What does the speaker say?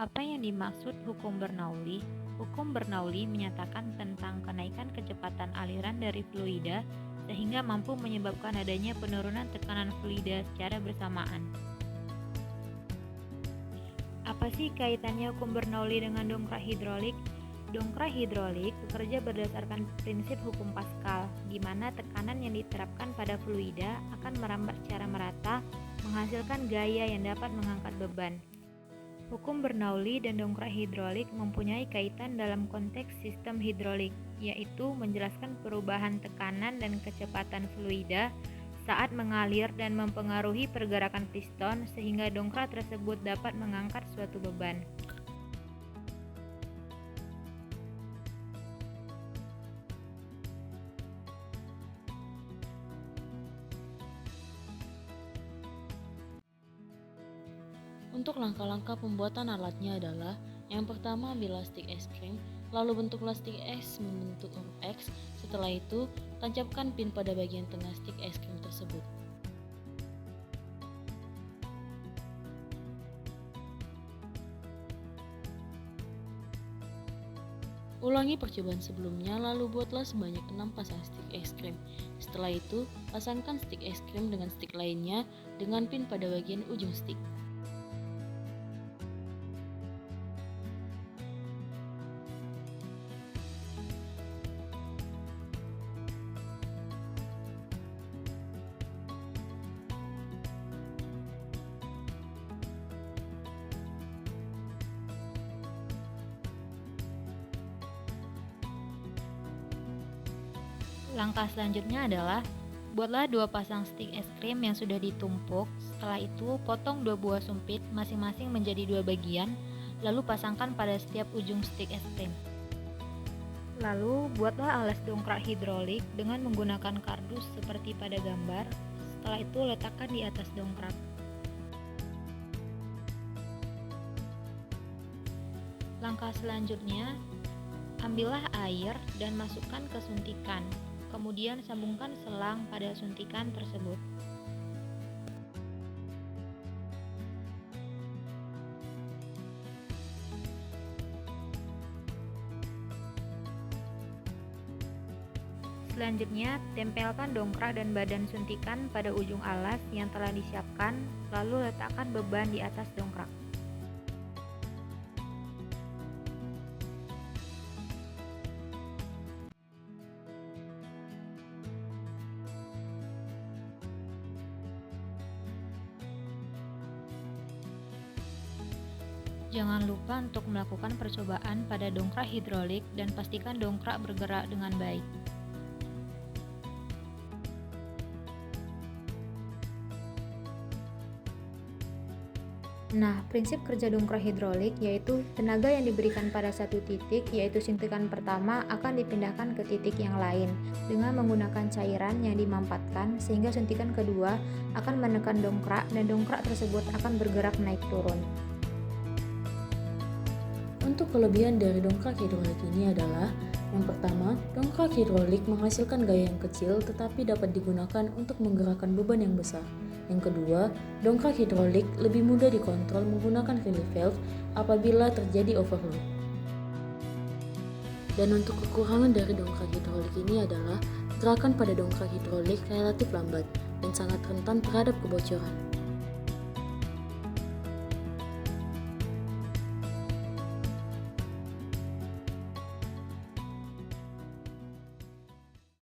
Apa yang dimaksud hukum Bernoulli? Hukum Bernoulli menyatakan tentang kenaikan kecepatan aliran dari fluida sehingga mampu menyebabkan adanya penurunan tekanan fluida secara bersamaan. Apa sih kaitannya hukum Bernoulli dengan dongkrak hidrolik? Dongkrak hidrolik bekerja berdasarkan prinsip hukum Pascal, di mana tekanan yang diterapkan pada fluida akan merambat secara merata, menghasilkan gaya yang dapat mengangkat beban. Hukum Bernoulli dan dongkrak hidrolik mempunyai kaitan dalam konteks sistem hidrolik, yaitu menjelaskan perubahan tekanan dan kecepatan fluida saat mengalir dan mempengaruhi pergerakan piston sehingga dongkrak tersebut dapat mengangkat suatu beban. Untuk langkah-langkah pembuatan alatnya adalah: yang pertama, ambil stik es krim, lalu bentuklah stik es membentuk huruf X. Setelah itu, tancapkan pin pada bagian tengah stik es krim tersebut. Ulangi percobaan sebelumnya, lalu buatlah sebanyak 6 pasang stik es krim. Setelah itu, pasangkan stik es krim dengan stik lainnya dengan pin pada bagian ujung stik. Langkah selanjutnya adalah buatlah 2 pasang stik es krim yang sudah ditumpuk. Setelah itu, potong 2 buah sumpit masing-masing menjadi 2 bagian, lalu pasangkan pada setiap ujung stik es krim. Lalu, buatlah alas dongkrak hidrolik dengan menggunakan kardus seperti pada gambar. Setelah itu, letakkan di atas dongkrak. Langkah selanjutnya, ambillah air dan masukkan ke suntikan. Kemudian sambungkan selang pada suntikan tersebut. Selanjutnya, tempelkan dongkrak dan badan suntikan pada ujung alas yang telah disiapkan, lalu letakkan beban di atas dongkrak. Jangan lupa untuk melakukan percobaan pada dongkrak hidrolik dan pastikan dongkrak bergerak dengan baik. Nah, prinsip kerja dongkrak hidrolik yaitu tenaga yang diberikan pada satu titik, yaitu suntikan pertama, akan dipindahkan ke titik yang lain dengan menggunakan cairan yang dimampatkan, sehingga suntikan kedua akan menekan dongkrak dan dongkrak tersebut akan bergerak naik turun. Untuk kelebihan dari dongkrak hidrolik ini adalah: yang pertama, dongkrak hidrolik menghasilkan gaya yang kecil tetapi dapat digunakan untuk menggerakkan beban yang besar. Yang kedua, dongkrak hidrolik lebih mudah dikontrol menggunakan relief valve apabila terjadi overload. Dan untuk kekurangan dari dongkrak hidrolik ini adalah gerakan pada dongkrak hidrolik relatif lambat dan sangat rentan terhadap kebocoran.